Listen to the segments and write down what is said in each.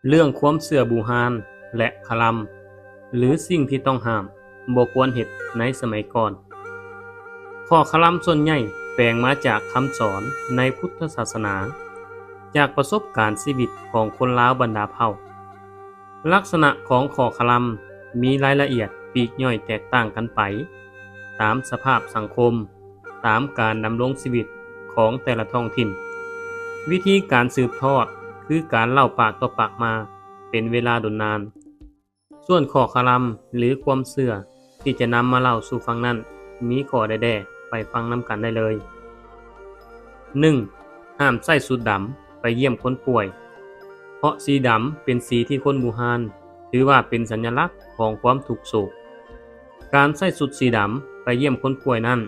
เรื่องความเสื่อบูฮานและคลัมหรือสิ่งที่ต้องห้ามบ่ควรเฮ็ดในสมัยก่อนข้อคลัมส่วนใหญ่แปลงมาจากคำสอนในพุทธศาสนาจากประสบการณ์ชีวิตของคนลาวบรรดาเผ่าลักษณะของข้อคลัมมีรายละเอียดปลีกย่อยแตกต่างกันไปตามสภาพสังคมตามการดำรงชีวิตของแต่ละท้องถิ่นวิธีการสืบทอดคือการเล่าปากต่อปากมาเป็นเวลาดนนานส่วนข้อคลัมหรือความเชื่อที่จะนำมาเล่าสู่ฟังนั้นมีข้อใดๆไปฟังนำกันได้เลย 1. ห้ามใส่สูทดำไปเยี่ยมคนป่วยเพราะสีดำเป็นสีที่คนบูฮานถือว่าเป็นสัญลักษณ์ของความทุกข์โศกการใส่สูทสีดำไปเยี่ยมคนป่วยนั้น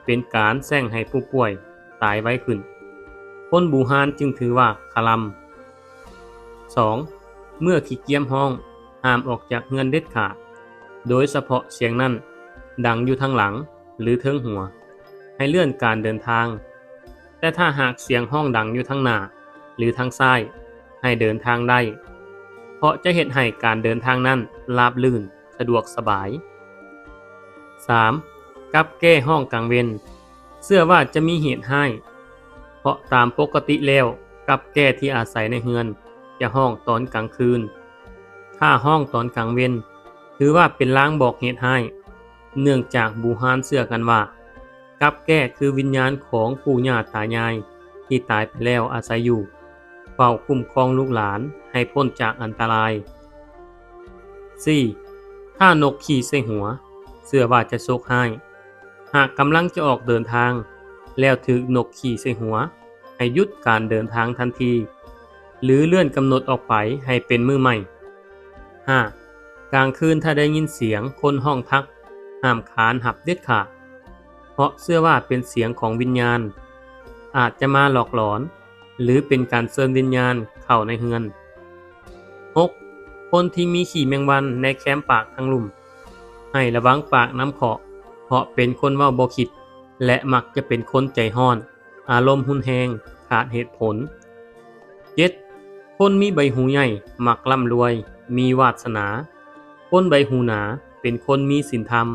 เป็นการแซงให้ผู้ป่วยตายไวขึ้นคนบูฮานจึงถือว่าคลัม 2. เมื่อขี้เกียจห้องห้ามออกจากเรือนเด็ดขาดโดยเฉพาะเสียงนั้นดังอยู่ทางหลังหรือเทิงหัวให้เลื่อนการเดินทางแต่ถ้าหากเสียงห้องดังอยู่ทางหน้าหรือทางซ้ายให้เดินทางได้เพราะจะเฮ็ดให้การเดินทางนั้นราบรื่นสะดวกสบาย 3. กับแก้ห้องกลางเว้นเชื่อว่าจะมีเหตุให้เพราะตามปกติแล้วกับแก้ที่อาศัยในเรือนจะห้องตอนกลางคืนถ้าห้องตอนกลางเว้นถือว่าเป็นลางบอกเหตุให้เนื่องจากบูฮานเชื่อกันว่ากับแก้คือวิญญาณของปู่ย่าตายายที่ตายไปแล้วอาศัยอยู่เฝ้าคุ้มครองลูกหลานให้พ้นจากอันตราย 4. ถ้านกขี่ใส่หัวเชื่อว่าจะโชคให้หากกำลังจะออกเดินทางแล้วถูกนกขี่ใส่หัวให้หยุดการเดินทางทันทีหรือเลื่อนกำหนดออกไปให้เป็นมื้อใหม่ 5. กลางคืนถ้าได้ยินเสียงคนห้องทักห้ามขานหับเด็ดขาดเพราะเชื่อว่าเป็นเสียงของวิญญาณอาจจะมาหลอกหลอนหรือเป็นการเชิญวิญญาณเข้าในเรือน 6. คนที่มีขี้แมงวันในแคมปากทั้งลุ่มให้ระวังปากน้ำเขาะเพราะเป็นคนเว้าบ่คิดและมักจะเป็นคนใจร้อนอารมณ์หุนแรงขาดเหตุผล 7. คนมีใบหูใหญ่มักร่ำรวยมีวาสนาคนใบหูหนาเป็นคนมีศีลธรรม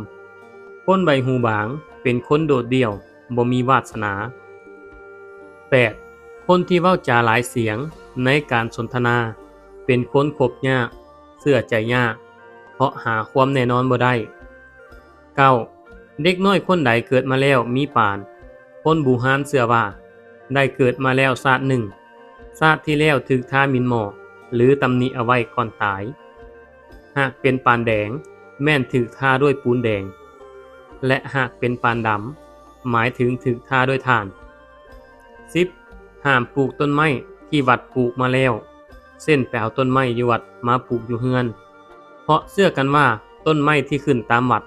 คนใบหูบางเป็นคนโดดเดี่ยวบ่มีวาสนา 8. คนที่เว้าจาหลายเสียงในการสนทนาเป็นคนคบยากเชื่อใจยากเพราะหาความแน่นอนบ่ได้ 9. เด็กน้อยคนใดเกิดมาแล้วมีปานคนบูฮานเชื่อว่าได้เกิดมาแล้วชาติหนึ่งชาติที่แล้วถูกทาหมิ่นหมอหรือตำหนิเอาไว้ก่อนตายหากเป็นปานแดงแม่นถูกทาด้วยปูนแดงและหากเป็นปานดำหมายถึงถูกทาด้วยถ่าน 10. ห้ามปลูกต้นไม้ที่วัดปลูกมาแล้วเช่นไปเอาต้นไม้อยู่วัดมาปลูกอยู่เฮือนเพราะเชื่อกันว่าต้นไม้ที่ขึ้นตามวัด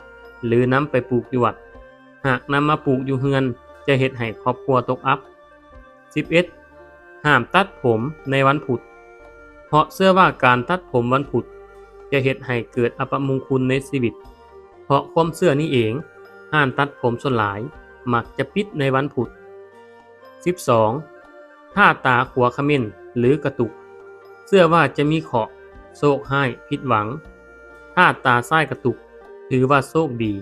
หรือนำไปปลูกอยู่วัดหากนำมาปลูกอยู่เฮือนจะเฮ็ดให้ครอบครัวตกอับ 11. ห้ามตัดผมในวันพุธเพราะเชื่อว่าการตัดผมวันพุธจะเฮ็ดให้เกิดอัปมงคลในชีวิตเพราะความเชื่อนี้เองห้ามตัดผมส่วนหลายมักจะปิดในวันพุธ 12. ถ้าตาขวาเขม่นหรือกระตุกเชื่อว่าจะมีเคราะห์โชคร้ายผิดหวังถ้าตาซ้ายกระตุกถือว่าโชคดี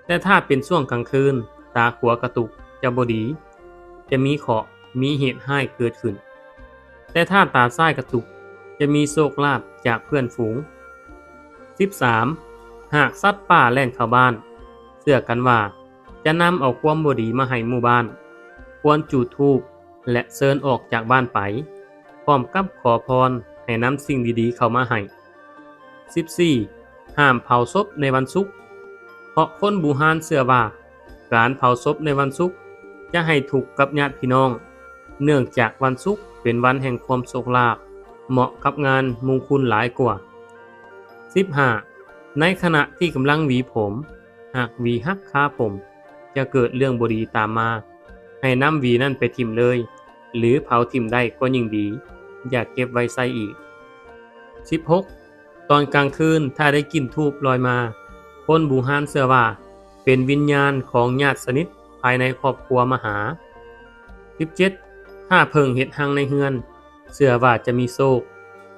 แต่ถ้าเป็นช่วงกลางคืนตาขวากระตุกจะบ่ดีจะมีเคราะห์มีเหตุร้ายเกิดขึ้นแต่ถ้าตาซ้ายกระตุกจะมีโชคลาภจากเพื่อนฝูง 13. หากสัตว์ป่าแล่นเข้าบ้านเชื่อกันว่าจะนำเอาความบ่ดีมาให้หมู่บ้านควรจุดธูปและเชิญออกจากบ้านไปพร้อมกับขอพรให้นำสิ่งดีๆเข้ามาให้ 14. ห้ามเผาศพในวันศุกร์เพราะคนบูฮานเชื่อว่าการเผาศพในวันศุกร์จะให้ทุกข์กับญาติพี่น้องเนื่องจากวันศุกร์เป็นวันแห่งความโชคลาภเหมาะกับงานมงคลหลายกว่า 15. ในขณะที่กำลังหวีผมหากหวีหักคาผมจะเกิดเรื่องบ่ดีตามมาให้นำหวีนั่นไปทิ่มเลยหรือเผาทิ่มได้ก็ยิ่งดีอย่าเก็บไว้ใส่อีก 16. ตอนกลางคืนถ้าได้กลิ่นธูปลอยมาคนบูฮานเชื่อว่าเป็นวิญญาณของญาติสนิทภายในครอบครัวมาหา 17. ถ้าเพิ่งเฮ็ดหังในเฮือนเชื่อว่าจะมีโชค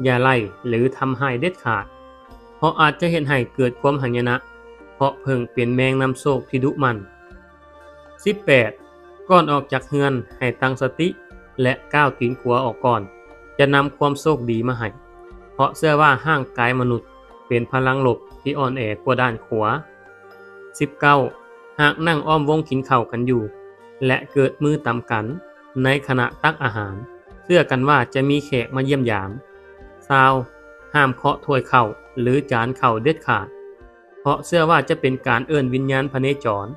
อย่าไล่หรือทำให้เด็ดขาดเพราะอาจจะเห็นให้เกิดความหายนะเพราะเพิ่งเปลี่ยนแมงนำโชคที่ดุมัน 18. ก่อนออกจากเฮือนให้ตั้งสติและก้าวตีนขวาออกก่อนจะนำความโชคดีมาให้เพราะเชื่อว่าร่างกายมนุษย์เป็นพลังลบที่อ่อนแอกว่าด้านขวา 19. หากนั่งอ้อมวงกินข้าวกันอยู่และเกิดมือต่ำกันในขณะตักอาหารเชื่อกันว่าจะมีแขกมาเยี่ยมยาม20. ห้ามเคาะถ้วยข้าวหรือจานข้าวเด็ดขาดเพราะเชื่อว่าจะเป็นการเอิ้นวิญญาณพเนจร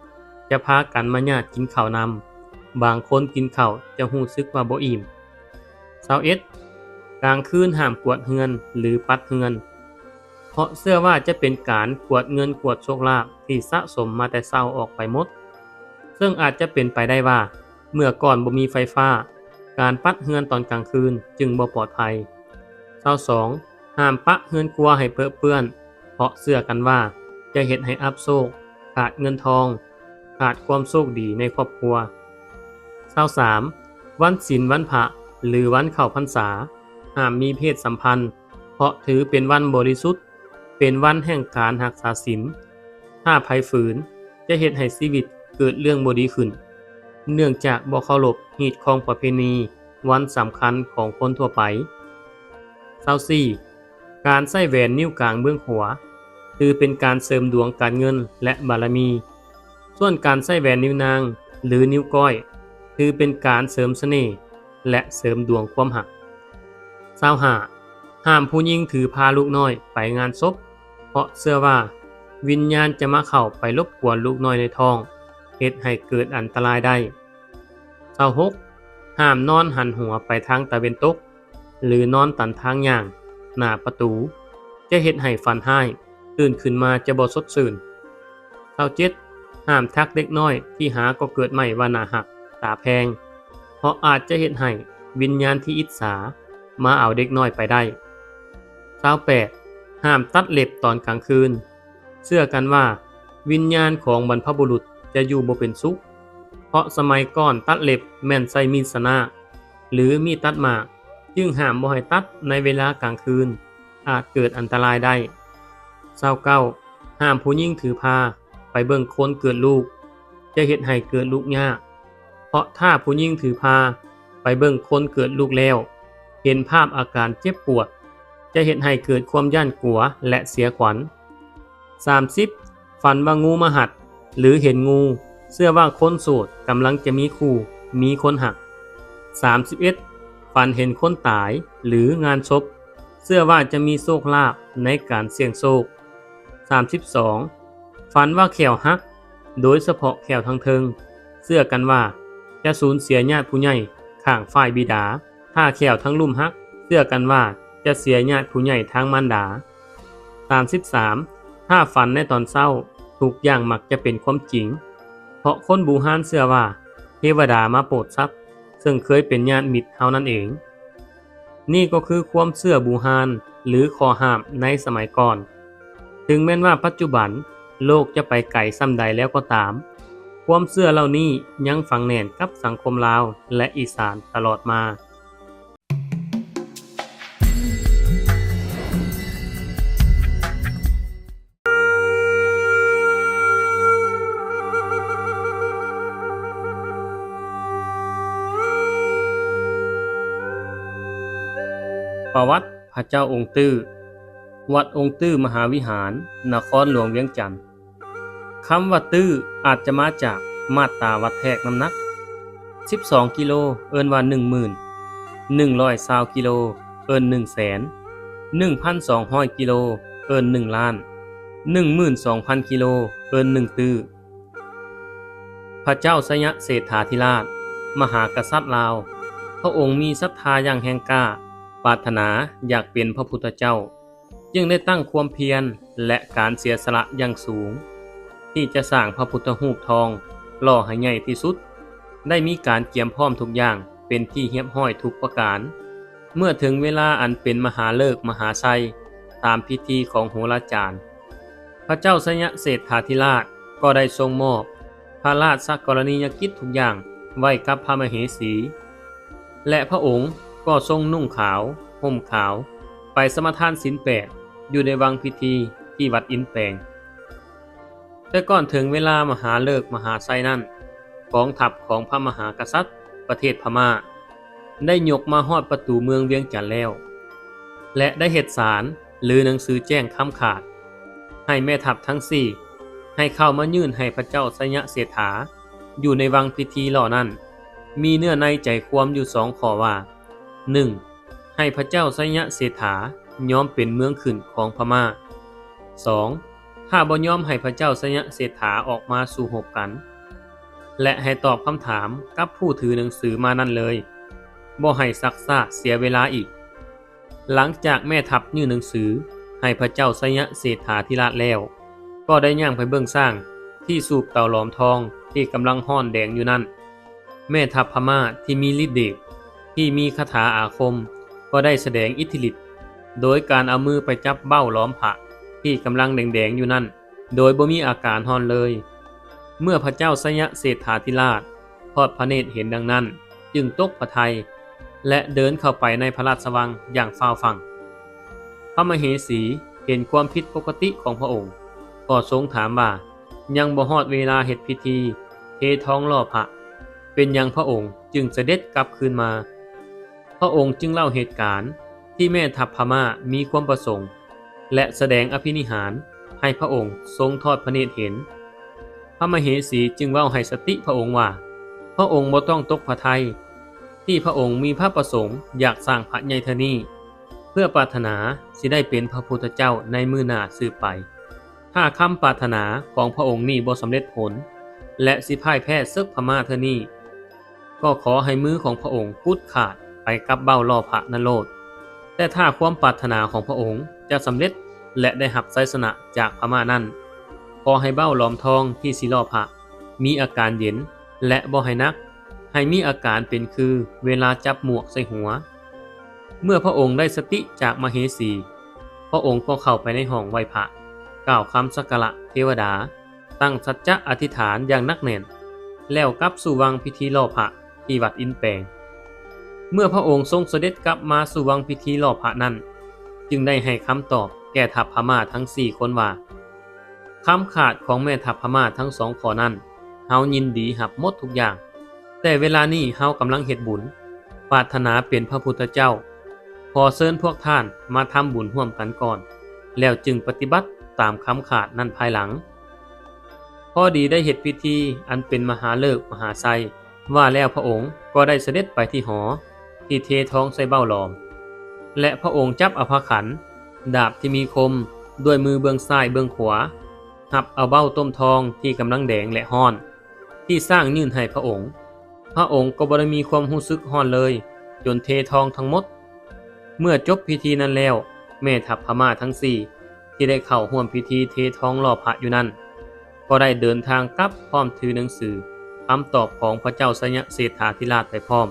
จะพากันมาญาติกินข้าวนำบางคนกินข้าวจะรู้สึกว่าบ่อิ่ม21. กลางคืนห้ามกวาดเฮือนหรือปัดเฮือนเพราะเชื่อว่าจะเป็นการกวาดเงินกวาดโชคลาภที่สะสมมาแต่เช้าออกไปหมดซึ่งอาจจะเป็นไปได้ว่าเมื่อก่อนบ่มีไฟฟ้าการปัดเฮือนตอนกลางคืนจึงบ่ปลอดภัย22. ห้ามปะเฮือนครัวให้เปื้อนเพราะเชื่อกันว่าจะเฮ็ดให้อับโชคขาดเงินทองขาดความโชคดีในครอบครัว23. วันศีลวันพระหรือวันเข้าพรรษาห้ามมีเพศสัมพันธ์เพราะถือเป็นวันบริสุทธิ์เป็นวันแห่งการรักษาศีลถ้าไผฝืนจะเฮ็ดให้ชีวิตเกิดเรื่องบ่ดีขึ้นเนื่องจากบ่เคารพฮีตของประเพณีวันสำคัญของคนทั่วไป24. การใส่แหวนนิ้วกลางเบื้องขวาคือเป็นการเสริมดวงการเงินและบารมีส่วนการใส่แหวนนิ้วนางหรือนิ้วก้อยคือเป็นการเสริมเสน่ห์และเสริมดวงความหัก25. ห้ามผู้หญิงถือพาลูกน้อยไปงานศพเพราะเชื่อว่าวิญญาณจะมาเข้าไปรบกวนลูกน้อยในท้องเฮ็ดให้เกิดอันตรายได้26. ห้ามนอนหันหัวไปทางตะเวนตกหรือนอนตันทางย่างหน้าประตูจะเฮ็ดให้ฝันร้ายตื่นขึ้นมาจะบ่สดชื่น27. ห้ามทักเด็กน้อยที่หาก็เกิดใหม่ว่าน่าหักตาแพงเพราะอาจจะเฮ็ดให้วิญญาณที่อิจฉามาเอาเด็กน้อยไปได้28. ห้ามตัดเล็บตอนกลางคืนเชื่อกันว่าวิญญาณของบรรพบุรุษจะอยู่บ่เป็นสุขเพราะสมัยก่อนตัดเล็บแม่นใช้มีดสนากหรือมีดตัดหมากจึงห้ามบ่ให้ตัดในเวลากลางคืนอาจเกิดอันตรายได้29. ห้ามผู้หญิงถือพาไปเบิ่งคนเกิดลูกจะเฮ็ดให้เกิดลูกยากเพราะถ้าผู้หญิงถือพาไปเบิ่งคนเกิดลูกแล้วเห็นภาพอาการเจ็บปวดจะเฮ็ดให้เกิดความย่านกลัวและเสียขวัญ30. ฝันว่างูมาหัดหรือเห็นงูเชื่อว่าคนโสดกำลังจะมีคู่มีคนหัก31. ฝันเห็นคนตายหรืองานศพเชื่อว่าจะมีโชคลาภในการเสี่ยงโชค32. ฝันว่าแขวหักโดยเฉพาะแขวทางเทิงเชื่อกันว่าจะสูญเสียญาติผู้ใหญ่ข้างฝ่ายบิดาถ้าแขวทั้งลุ่มหักเชื่อกันว่าจะเสียญาติผู้ใหญ่ทางมารดา33. ถ้าฝันในตอนเช้าทุกอย่างมักจะเป็นความจริงเพราะคนบูฮานเชื่อว่าเทวดามาโปรดทรัพย์ซึ่งเคยเป็นญาติมิตรเฮานั่นเองนี่ก็คือความเชื่อบูฮานหรือข้อห้ามในสมัยก่อนถึงแม้ว่าปัจจุบันโลกจะไปไกลส่ำใดแล้วก็ตามความเชื่อเหล่านี้ยังฝังแน่นกับสังคมลาวและอีสานตลอดมาประวัติพระเจ้าองค์ตื้อวัดองค์ตื้อมหาวิหารนครหลวงเวียงจันทน์คำว่าตื้ออาจจะมาจากมาตราวัดแทกน้ำหนัก12กิโลเอิ้นว่า 10,000 120กิโลเอิ้น 100,000 1,200 กิโลเอิ้น1ล้าน 12,000 กิโลเอิ้น1ตื้อพระเจ้าสยเศรษฐาธิราชมหากษัตริย์ลาวพระองค์มีศรัทธาอย่างแห่งกล้าปรารถนาอยากเป็นพระพุทธเจ้าจึงได้ตั้งความเพียรและการเสียสละอย่างสูงที่จะสร้างพระพุทธรูปทองหล่อให้ใหญ่ที่สุดได้มีการเตรียมพร้อมทุกอย่างเป็นที่เรียบร้อยทุกประการเมื่อถึงเวลาอันเป็นมหาฤกษ์มหาชัยตามพิธีของโหราจารย์พระเจ้าสยเศรษฐาธิราชก็ได้ทรงมอบพระราชกรณียกิจทุกอย่างไว้กับพระมเหสีและพระองค์ก็ทรงนุ่งขาวห่มขาวไป ไปสมาทานศีล8อยู่ในวังพิธีที่วัดอินแปลงแต่ก่อนถึงเวลามหาฤกษ์มหาไซนั้นกองทัพของพระมหากษัตริย์ประเทศพม่าได้ยกมาฮอดประตูเมืองเวียงจันทน์แล้วและได้เฮ็ดสารหรือหนังสือแจ้งคำขาดให้แม่ทัพทั้ง4ให้เข้ามายื่นให้พระเจ้าสยะเสถาอยู่ในวังพิธีเหล่านั้นมีเนื้อในใจความอยู่2ข้อว่า 1. ให้พระเจ้าสยะเสถายอมเป็นเมืองขึ้นของพม่า 2. ถ้าบ่ยอมให้พระเจ้าสยะเสถาออกมาสู่รบกันและให้ตอบคำถามกับผู้ถือหนังสือมานั่นเลยบ่ให้ซักซ่าเสียเวลาอีกหลังจากแม่ทัพยื่นหนังสือให้พระเจ้าสยะเสถาธิราชแล้วก็ได้ย่างไปเบิ่งสร้างที่สูบเต่าหลอมทองที่กำลังห้อนแดงอยู่นั่นแม่ทัพพม่าที่มีฤทธิ์เดชที่มีคาถาอาคมก็ได้แสดงอิทธิฤทธิ์โดยการเอามือไปจับเบ้าล้อมพระที่กำลังแดงๆอยู่นั่นโดยบ่มีอาการห้อนเลยเมื่อพระเจ้าสยะเสถาธิราชทอดพระเนตรเห็นดังนั้นจึงตกพระทัยและเดินเข้าไปในพระราชวังอย่างเฝ้าฟังพระมเหสีเห็นความผิดปกติของพระองค์ก็ทรงถามว่ายังบ่ฮอดเวลาเฮ็ดพิธีเทท้องล่อพระเป็นหยังพระองค์จึงเสด็จกลับคืนมาพระองค์จึงเล่าเหตุการณ์ที่แม่ทัพพม่ามีความประสงค์และแสดงอภินิหารให้พระองค์ทรงทอดพระเนตรเห็นพระมเหสีจึงเว้าให้สติพระองค์ว่าพระองค์บ่ต้องตกพระทัยที่พระองค์มีพระประสงค์อยากสร้างพระใหญ่เท่านี้เพื่อปรารถนาสิได้เป็นพระพุทธเจ้าในมื้อหน้าสืบไปถ้าคำปรารถนาของพระองค์นี้บ่สำเร็จผลและสิพ่ายแพ้ศึกพม่าเท่านี้ก็ขอให้มือของพระองค์พุดขาดไปกับเบ้าล่อพระนโลดแต่ถ้าความปรารถนาของพระองค์จะสำเร็จและได้รับชัยชนะจากพม่านั้นขอให้เบ้าหลอมทองที่สิล่อพระมีอาการเย็นและบ่ให้นักให้มีอาการเป็นคือเวลาจับหมวกใส่หัวเมื่อพระองค์ได้สติจากมเหสีพระองค์ก็เข้าไปในห้องไหว้พระกล่าวคำสักการะเทวดาตั้งสัจจะอธิษฐานอย่างนักแน่นแล้วกลับสู่วังพิธีล่อพระที่วัดอินแปลงเมื่อพระองค์ทรงเสด็จกลับมาสู่วังพิธีล่อพระนั้นจึงได้ให้คำตอบแก่ทัพพม่าทั้ง4คนว่าคำขาดของแม่ทัพพม่าทั้ง2ข้อนั้นเฮายินดีรับหมดทุกอย่างแต่เวลานี้เฮากำลังเฮ็ดบุญปรารถนาเป็นพระพุทธเจ้าขอเชิญพวกท่านมาทำบุญร่วมกันก่อนแล้วจึงปฏิบัติตามคำขาดนั้นภายหลังพอดีได้เฮ็ดพิธีอันเป็นมหาฤกษ์มหาไซว่าแล้วพระองค์ก็ได้เสด็จไปที่หอที่เทท้องใส่เบ้าหลอมและพระองค์จับเอาพระขันดาบที่มีคมด้วยมือเบื้องซ้ายเบื้องขวาหับเอาเบ้าต้มทองที่กำลังแดงและฮ้อนที่สร้างยื่นให้พระองค์ก็บ่ได้มีความรู้สึกฮ้อนเลยจนเททองทั้งหมดเมื่อจบพิธีนั้นแล้วแม่ทัพพม่าทั้ง4ที่ได้เข้าร่วมพิธีเททองล่อพระอยู่นั้นก็ได้เดินทางกลับพร้อมถือหนังสือคำตอบของพระเจ้าสยะเสถาธิราชไปพร้อม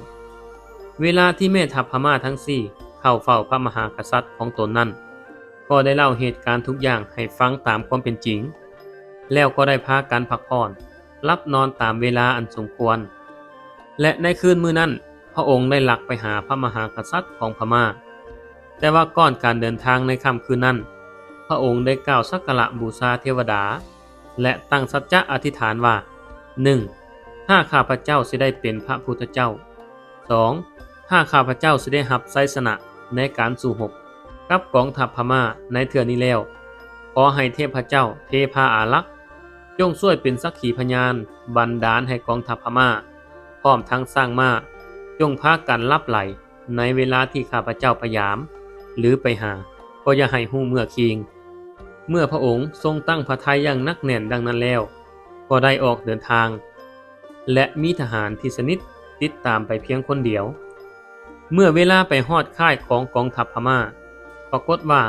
เวลาที่แม่ทัพพม่าทั้ง4เข้าเฝ้าพระมหากษัตริย์ของตนนั้นก็ได้เล่าเหตุการณ์ทุกอย่างให้ฟังตามความเป็นจริงแล้วก็ได้พากันพักผ่อนรับนอนตามเวลาอันสมควรและในคืนมื้อนั้นพระองค์ได้ลักไปหาพระมหากษัตริย์ของพม่าแต่ว่าก่อนการเดินทางในค่ำคืนนั้นพระองค์ได้กล่าวสักการะบูชาเทวดาและตั้งสัจจะอธิษฐานว่า 1. ถ้าข้าพเจ้าสิได้เป็นพระพุทธเจ้า 2. ถ้าข้าพเจ้าสิได้รับชัยชนะในการสู้รบกับกองทัพพม่าในเทื่อนี้แล้วขอให้เทพเจ้าเทพาอารักษ์จงช่วยเป็นสักขีพยานบันดาลให้กองทัพพม่าพร้อมทั้งสร้างม้าจงพากันลับไหลในเวลาที่ข้าพเจ้าพยายามหรือไปหาก็อย่าให้ฮู้เมื่อคิงเมื่อพระองค์ทรงตั้งพระทัยอย่างนักแน่นดังนั้นแล้วก็ได้ออกเดินทางและมีทหารที่สนิทติดตามไปเพียงคนเดียวเมื่อเวลาไปฮอดค่ายของกองทัพพม่าปรากฏว่า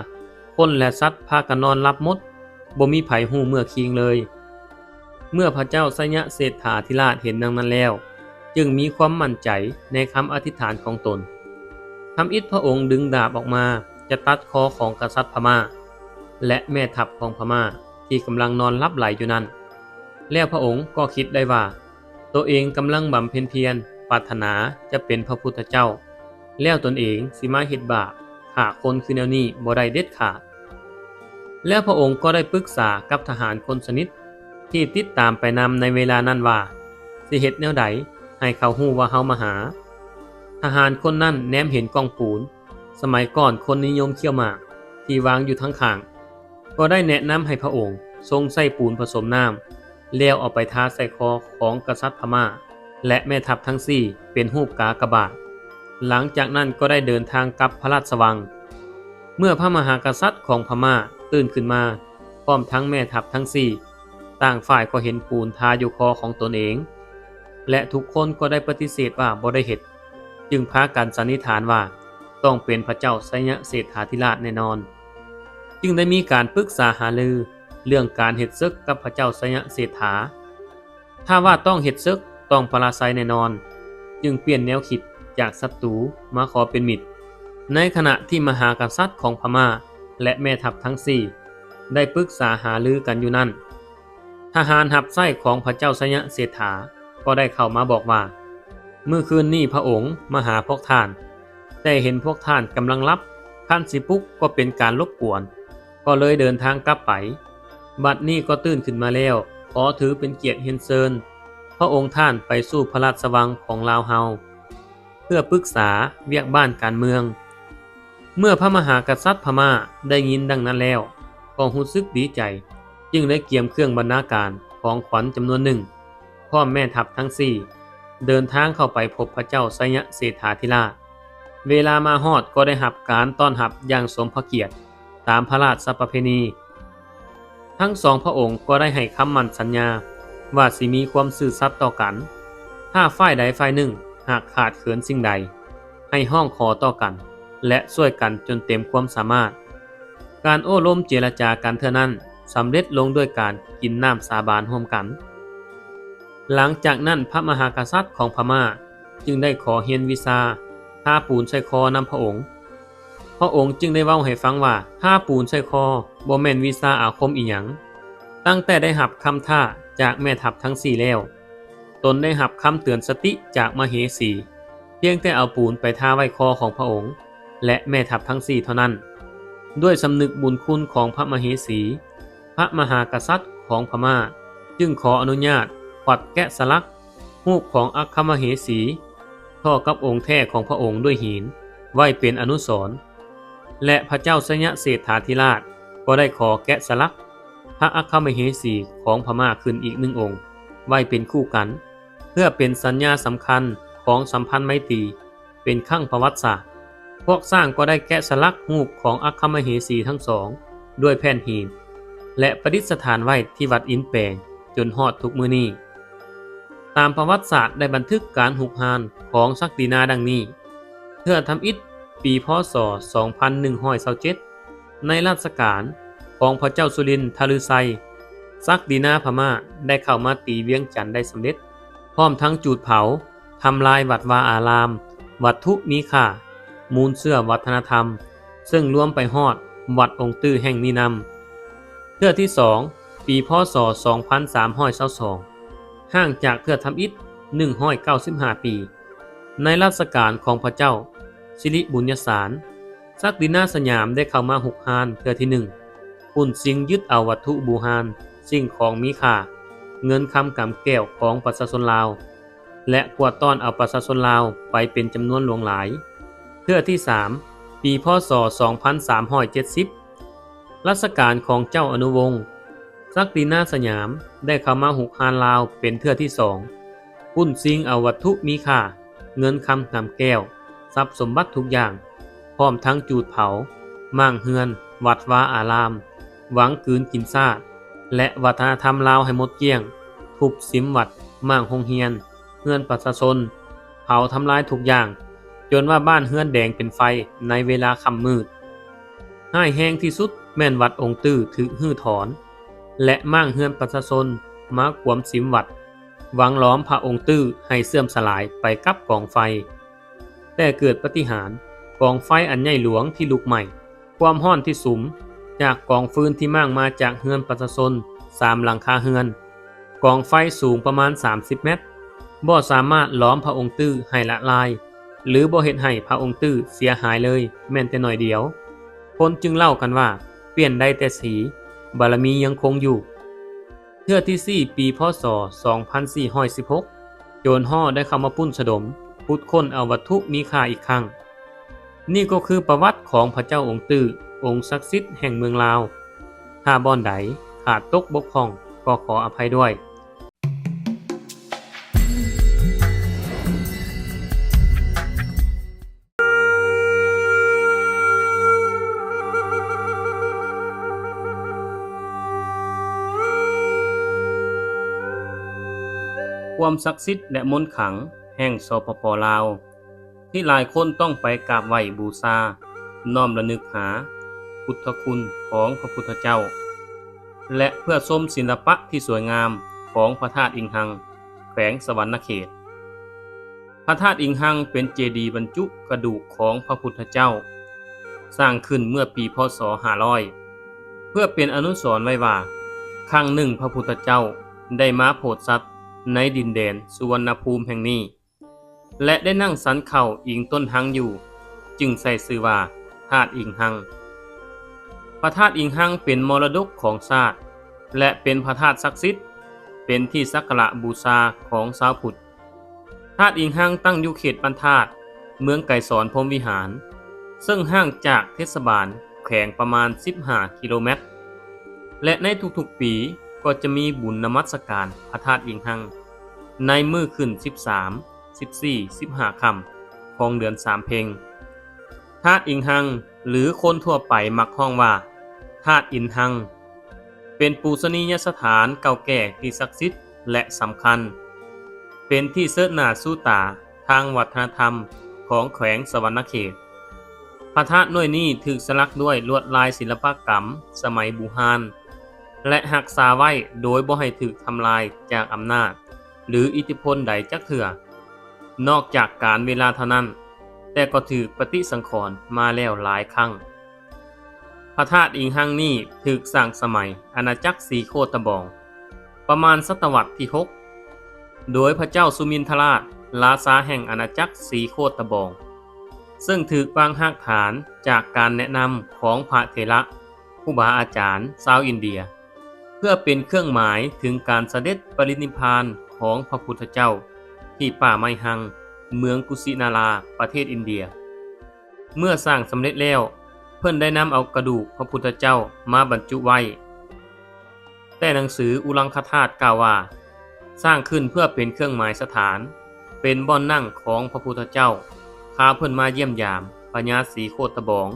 คนและสัตว์พากันนอนหลับหมดบ่มีไผฮู้เมื่อคิงเลยเมื่อพระเจ้าสยะเสถาธิราชเห็นดังนั้นแล้วจึงมีความมั่นใจในคำอธิษฐานของตนทำอิฐพระองค์ดึงดาบออกมาจะตัดคอของกษัตริย์พม่าและแม่ทัพของพม่าที่กำลังนอนหลับไหลอยู่นั้นแล้วพระองค์ก็คิดได้ว่าตัวเองกำลังบำเพ็ญเพียรปรารถนาจะเป็นพระพุทธเจ้าแล้วตนเองสิมาเฮ็ดบาปฆ ฆ่าคนคือแนวนี้บ่ได้เด็ดขาดแล้วพระองค์ก็ได้ปรึกษากับทหารคนสนิทที่ติดตามไปนำในเวลานั้นว่าสิเฮ็ดแนวใดให้เขาฮู้ว่าเฮามาหาทหารคนนั้นแนมเห็นกองปูนสมัยก่อนคนนิยมเคี่ยวหมากที่วางอยู่ทั้งข้างก็ได้แนะนำให้พระองค์ทรงใส่ปูนผสมน้ำแล้วเอาไปทาใส่คอของกษัตริย์พม่าและแม่ทัพทั้งสี่เป็นรูปกากบาทหลังจากนั้นก็ได้เดินทางกลับพระราชวังเมื่อพระมหากษัตริย์ของพม่าตื่นขึ้นมาพร้อมทั้งแม่ทัพทั้งสี่ต่างฝ่ายก็เห็นปูนทาอยู่คอของตนเองและทุกคนก็ได้ปฏิเสธว่าบ่ได้เฮ็ดจึงพากันสันนิษฐานว่าต้องเป็นพระเจ้าไสยเศรษฐาธิราชแน่นอนจึงได้มีการปรึกษาหารือเรื่องการเฮ็ดศึกกับพระเจ้าไสยเศรษฐาถ้าว่าต้องเฮ็ดศึกต้องปราศัยแน่นอนจึงเปลี่ยนแนวคิดจากศัตรูมาขอเป็นมิตรในขณะที่มหากษัตริย์ของพม่าและแม่ทัพทั้งสี่ได้ปรึกษาหารือกันอยู่นั่นทหารหับไส้ของพระเจ้าไสยเศรษฐาก็ได้เข้ามาบอกว่าเมื่อคืนนี้พระองค์มาหาพวกท่านแต่เห็นพวกท่านกำลังรับขั้นสิปลุกก็เป็นการรบกวนก็เลยเดินทางกลับไปบัดนี้ก็ตื่นขึ้นมาแล้วขอถือเป็นเกียรติเฮนเซินพระองค์ท่านไปสู่พระราชวังของลาวเฮาเพื่อปรึกษาเวียกบ้านการเมืองเมื่อพระมหากษัตริย์พม่าได้ยินดังนั้นแล้วก็รู้สึกดีใจจึงได้เกียมเครื่องบรรณาการของขวัญจำนวนหนึ่งพร้อมแม่ทัพทั้งสี่เดินทางเข้าไปพบพระเจ้าไสยเศรษฐาธิราชเวลามาฮอดก็ได้รับการต้อนรับอย่างสมพระเกียรติตามพระราชประเพณีทั้งสองพระองค์ก็ได้ให้คำมั่นสัญญาว่าสิมีความซื่อสัตย์ต่อกันถ้าฝ่ายใดฝ่ายหนึ่งหากขาดเขินสิ่งใดให้ห้องขอต่อกันและช่วยกันจนเต็มความสามารถการโอ้ล้มเจรจากันเท่านั้นสำเร็จลงด้วยการกินน้ำสาบานร่วมกันหลังจากนั้นพระมหากษัตริย์ของพม่าจึงได้ขอเฮียนวีซาทาปูนใส่คอนำพระองค์จึงได้เว้าให้ฟังว่าทาปูนใส่คอบ่แม่นวีซาอาคมอีหยังตั้งแต่ได้รับคำท้าจากแม่ทัพทั้งสี่แล้วตนได้รับคำเตือนสติจากมเหสีเพียงแต่เอาปูนไปทาไว้คอของพระองค์และแม่ทัพทั้งสี่เท่านั้นด้วยสำนึกบุญคุณของพระมเหสีพระมหากษัตริย์ของพม่าจึงขออนุญาตปัดแกะสลักรูปของอัครมเหสีท่อกับองค์แท้ของพระองค์ด้วยหินไว้เป็นอนุสรณ์และพระเจ้าไสยเศรษฐาธิราชก็ได้ขอแกะสลักพระอัครมเหสีของพม่าขึ้นอีกหนึ่งองค์ไว้เป็นคู่กันเพื่อเป็นสัญญาสำคัญของสัมพันธ์ไมตรีเป็นขั้งประวัติศาสตร์พวกสร้างก็ได้แกะสลักรูปของอัครมเหสีทั้งสองด้วยแผ่นหินและประดิษฐานไว้ที่วัดอินแปลงจนฮอดทุกมื้อนี้ตามประวัติศาสตร์ได้บันทึกการหุบหานของศักดินาดังนี้เพื่อทำอิฐปีพ.ศ. 2127ในรัชกาลของพระเจ้าสุรินทร์ทฤไซศักดินาพม่าได้เข้ามาตีเวียงจันทน์ได้สำเร็จพร้อมทั้งจูดเผาทำลายวัดวาอารามวัตถุมีค่ามูลเสื่อวัฒนธรรมซึ่งรวมไปฮอดวัดองค์ตื้อแห่งนี้นำเทื่อที่2ปีพ.ศ. 2322ห่างจากเทื่อทำอิฐ195ปีในรัชกาลของพระเจ้าสิริบุญญสารศักดินาสยามได้เข้ามาหุกหานเทื่อที่1ปุ่นสิงยึดเอาวัตถุบูชาสิ่งของมีค่าเงินคำกำแก้วของประชาชนลาวและกวาดต้อนเอาประชาชนลาวไปเป็นจำนวนหลวงหลายเทื่อที่3ปีพ.ศ. 2370รัชกาลของเจ้าอนุวงศ์ศักดินาสยามได้เข้ามาหุกหานลาวเป็นเทื่อที่2ปุ่นสิงเอาวัตถุมีค่าเงินคำกำแก้วทรัพย์สมบัติทุกอย่างพร้อมทั้งจูดเผาม่างเฮือนวัดวาอารามหวังกืนกินซาดและวัฒนธรรมลาวให้หมดเกลี้ยงทุบสิมวัดม่างโรงเรียนเฮือนประชาชนเผาทำลายทุกอย่างจนว่าบ้านเฮือนแดงเป็นไฟในเวลาค่ำมืดให้แห้งที่สุดแม่นวัดองค์ตื้อถึกฮื้อถอนและม่างเฮือนประชาชนมาขวมสิมวัดหวังล้อมพระองค์ตื้อให้เสื่อมสลายไปกับกองไฟแต่เกิดปาฏิหาริย์กองไฟอันใหญ่หลวงที่ลุกไหม้ความร้อนที่สุมจากกองฟืนที่มั่งมาจากเฮือนประชาชน3หลังคาเฮือนกองไฟสูงประมาณ30 เมตรบ่สามารถล้อมพระองค์ตื้อให้ละลาย หรือบ่เฮ็ดให้พระองค์ตื้อเสียหายเลยแม้นแต่น้อยเดียวคนจึงเล่ากันว่าเปลี่ยนได้แต่สีบารมียังคงอยู่เทื่อที่4ปีพศ2416โจรห่อได้เข้ามาปุ้นสะดมพุดค้นเอาวัตถุมีค่าอีกครั้งนี่ก็คือประวัติของพระเจ้าองค์ตื้อองค์ศักดิ์สิทธิ์แห่งเมืองลาวถ้าบ่อนใดขาดตกบกพร่องก็ขออภัยด้วยความศักดิ์สิทธิ์และมนต์ขลังแห่งสปป.ลาวที่หลายคนต้องไปกราบไหว้บูชาน้อมระลึกหาพุทธคุณของพระพุทธเจ้าและเพื่อชมศิลปะที่สวยงามของพระธาตุอิงหังแขวงสวรรณเขตพระธาตุอิงหังเป็นเจดีย์บรรจุกระดูกของพระพุทธเจ้าสร้างขึ้นเมื่อปีพศ500เพื่อเป็นอนุสรณ์ไว้ว่าครั้งหนึ่งพระพุทธเจ้าได้มาโปรดสัตว์ในดินแดนสุวรรณภูมิแห่งนี้และได้นั่งสันเข่าอิงต้นหังอยู่จึงใส่ชื่อว่าธาตุอิงหังพระธาตุอิงหังเป็นมรดกของชาติและเป็นพระธาตุศักดิ์สิทธิ์เป็นที่สักการะบูชาของชาวพุทธธาตุอิงหังตั้งอยู่เขตบ้านธาตุเมืองไกรสอนพรหมวิหารซึ่งห่างจากเทศบาลแขวงประมาณ15 กิโลเมตรและในทุกๆปีก็จะมีบุญนมัสการพระธาตุอิงหังในมื้อขึ้น13 14 15 ค่ำของเดือน3เพ็งธาตุอิงหังหรือคนทั่วไปมักฮ้องว่าธาตุอินหังเป็นปูชนียสถานเก่าแก่ที่ศักดิ์สิทธิ์และสำคัญเป็นที่เสิร์ชหน้าสู้ตาทางวัฒนธรรมของแขวงสวรรณเขตพระธาตุน้อยนี้ถูกสลักด้วยลวดลายศิลปกรรมสมัยบูฮานและรักษาไว้โดยบ่ให้ถูกทำลายจากอำนาจหรืออิทธิพลใดจักเทื่อนอกจากการเวลาเท่านั้นแต่ก็ถูกปฏิสังขรณ์มาแล้วหลายครั้งพระธาตุอิงหังนี้ถูกสร้างสมัยอาณาจักรสีโคตบองประมาณศตวรรษที่6โดยพระเจ้าสุมินทราชราชาแห่งอาณาจักรสีโคตบองซึ่งถูกวางรากฐานจากการแนะนำของพระเถระครูบาอาจารย์ชาวอินเดียเพื่อเป็นเครื่องหมายถึงการเสด็จปรินิพพานของพระพุทธเจ้าที่ป่าไมหังเมืองกุสินาราประเทศอินเดียเมื่อสร้างสำเร็จแล้วเพิ่นได้นำเอากระดูกพระพุทธเจ้ามาบรรจุไว้แต่หนังสืออุลังคธาตุกล่าวว่าสร้างขึ้นเพื่อเป็นเครื่องหมายสถานเป็นบ่อนนั่งของพระพุทธเจ้าพาเพิ่นมาเยี่ยมยามพญาศรีโคตบอง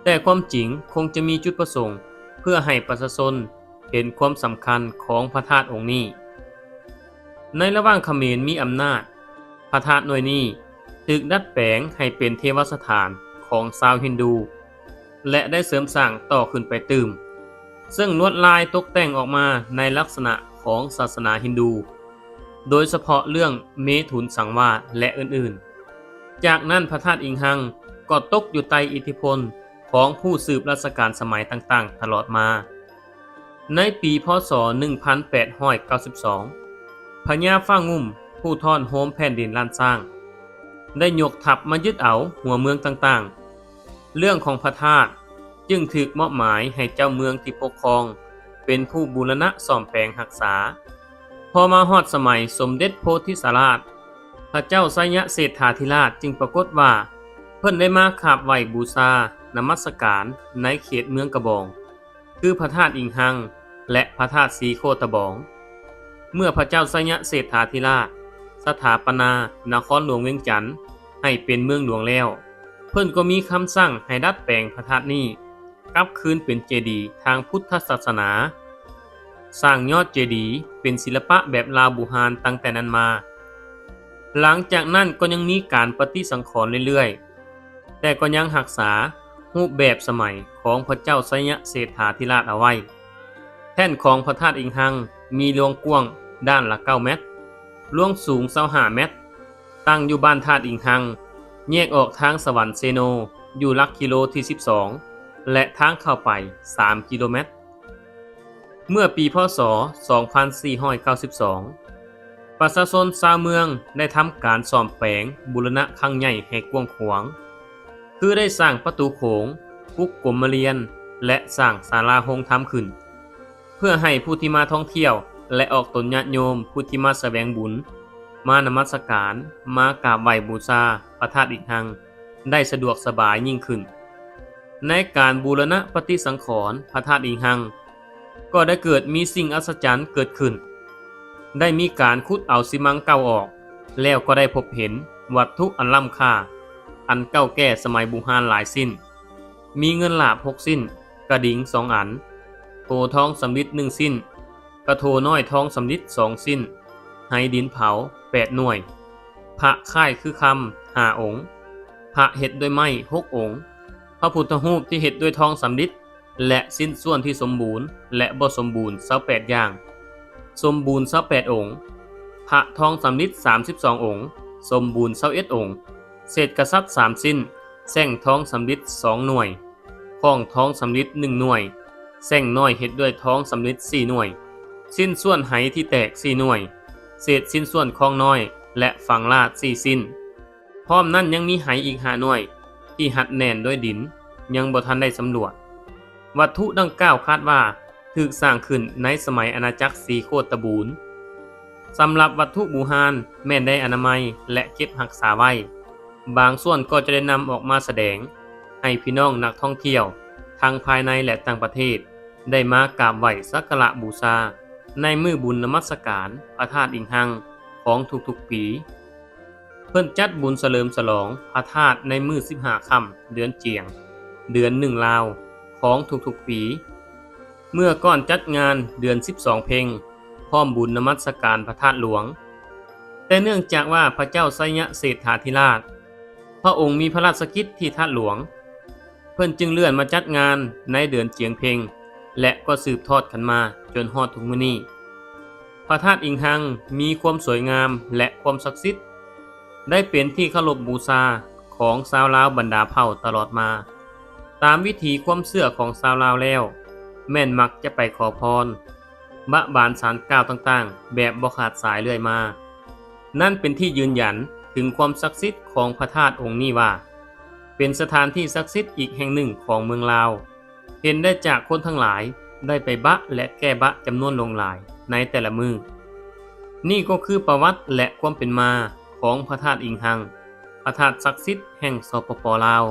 แต่ความจริงคงจะมีจุดประสงค์เพื่อให้ประชาชนเห็นความสำคัญของพระธาตุองค์นี้ในระหว่างเขมรมีอำนาจพระธาตุน้อยนี้ถูกดัดแปลงให้เป็นเทวสถานของชาวฮินดูและได้เสริมสร้างต่อขึ้นไปตื่มซึ่งลวดลายตกแต่งออกมาในลักษณะของศาสนาฮินดูโดยเฉพาะเรื่องเมถุนสังวาสและอื่นๆจากนั้นพระธาตุอิงหังก็ตกอยู่ใต้อิทธิพลของผู้สืบราชการสมัยต่างๆตลอดมาในปีพ.ศ. 1892พญาฟ้างุ่มผู้ทอนโฮมแผ่นดินล้านสร้างได้ยกทัพมายึดเอาหัวเมืองต่างๆเรื่องของพระธาตุจึงถูกมอบหมายให้เจ้าเมืองที่ปกครองเป็นผู้บูรณะซ่อมแปลงรักษาพอมาฮอดสมัยสมเด็จโพธิสาราชพระเจ้าไสยเศรษฐาธิราชจึงปรากฏว่าเพิ่นได้มาขาบไหว้บูชานมัสการในเขตเมืองกระบองคือพระธาตุอิงหังและพระธาตุสีโคตบองเมื่อพระเจ้าไสยเศรษฐาธิราชสถาปนานครหลวงเวียงจันทน์ให้เป็นเมืองหลวงแล้วเพิ่นก็มีคำสั่งให้ดัดแปลงพระธาตุนี้กลับคืนเป็นเจดีย์ทางพุทธศาสนาสร้างยอดเจดีย์เป็นศิลปะแบบลาวบูฮานตั้งแต่นั้นมาหลังจากนั้นก็ยังมีการปฏิสังขรณ์เรื่อยๆแต่ก็ยังรักษารูปแบบสมัยของพระเจ้าไสยเศรษฐาธิราชเอาไว้แท่นของพระธาตุอิงหังมีรวงกว้างด้านละ9 เมตรรวงสูง25 เมตรตั้งอยู่บ้านธาตุอิงหังแยกออกทางสวรรค์เซโนอยู่หลักกิโลที่12และทางเข้าไป3 กิโลเมตรเมื่อปีพ.ศ. 2492 ประชาชนชาวเมืองได้ทำการซ่อมแปลงบูรณะครั้งใหญ่ให้กว้างขวางคือได้สร้างประตูโขงปลุกกรมเรียนและสร้างศาลาโฮงธรรมขึ้นเพื่อให้ผู้ที่มาท่องเที่ยวและออกตนญาติโยมผู้ที่มาแสวงบุญมานมัสการมากราบไหว้บูชาพระธาตุอิฐังได้สะดวกสบายยิ่งขึ้นในการบูรณะปฏิสังขรณ์พระธาตุอิฐังก็ได้เกิดมีสิ่งอัศจรรย์เกิดขึ้นได้มีการขุดเอาสิมังเก่าออกแล้วก็ได้พบเห็นวัตถุอันล้ำค่าอันเก่าแก่สมัยโบราณหลายสิ้นมีเงินหลาบ6สิ้นกระดิ่ง2อันโถทองสำริด1สิ้นกระโถน้อยทองสำริด2สิ้นไหดินเผา8หน่วยพระค่ายคือคำ5องค์พระเฮ็ดด้วยไม้6องค์พระพุทธรูปที่เฮ็ดด้วยทองสำริดและสิ้นส่วนที่สมบูรณ์และบ่สมบูรณ์28อย่างสมบูรณ์28องค์พระทองสำริด32องค์สมบูรณ์21องค์เศษกษัตริย์3สิ้นแส้งทองสำริด2หน่วยข้องทองสำริด1หน่วยแส้งน้อยเฮ็ดด้วยทองสำริด4หน่วยสิ้นส่วนไหที่แตก4หน่วยเศษสิ้นส่วนข้องน้อยและฝั่งลาด4สิ้นพร้อมนั้นยังมีไหอีก5หน่วยที่หัดแน่นด้วยดินยังบ่ทันได้สำรวจวัตถุดังกล่าวคาดว่าถูกสร้างขึ้นในสมัยอาณาจักรศรีโคตบูรณ์สำหรับวัตถุโบราณแม่นได้อนามัยและเก็บรักษาไว้บางส่วนก็จะได้นำออกมาแสดงให้พี่น้องนักท่องเที่ยวทั้งภายในและต่างประเทศได้มากราบไหว้สักการะบูชาในมื้อบุญนมัสการพระธาตุอิฐังของทุกๆปีเพิ่นจัดบุญเฉลิมฉลองพระธาตุในมื้อ15ค่ำเดือนเจียงเดือน1ลาวของทุกๆปีเมื่อก่อนจัดงานเดือน12เพ็งพร้อมบุญนมัสการพระธาตุหลวงแต่เนื่องจากว่าพระเจ้าไสยเศรษฐาธิราชพระองค์มีพระราชกิจที่ธาตุหลวงเพิ่นจึงเลื่อนมาจัดงานในเดือนเจียงเพ็งและก็สืบทอดกันมาจนฮอดทุกมื้อนี้พระธาตุอิฐังมีความสวยงามและความศักดิ์สิทธิ์ได้เป็นที่เคารพบูชาของชาวลาวบรรดาเผ่าตลอดมาตามวิถีความเชื่อของชาวลาวแล้วแม่นมักจะไปขอพรบะบานศาลกล่าวต่างๆแบบบ่ขาดสายเรื่อยมานั่นเป็นที่ยืนยันถึงความศักดิ์สิทธิ์ของพระธาตุองค์นี้ว่าเป็นสถานที่ศักดิ์สิทธิ์อีกแห่งหนึ่งของเมืองลาวเห็นได้จากคนทั้งหลายได้ไปบะและแก้บะจำนวนลงหลายในแต่ละมือนี่ก็คือประวัติและความเป็นมาของพระธาตุอิฐังพระธาตุศักดิ์สิทธิ์แห่งสปป.ลาว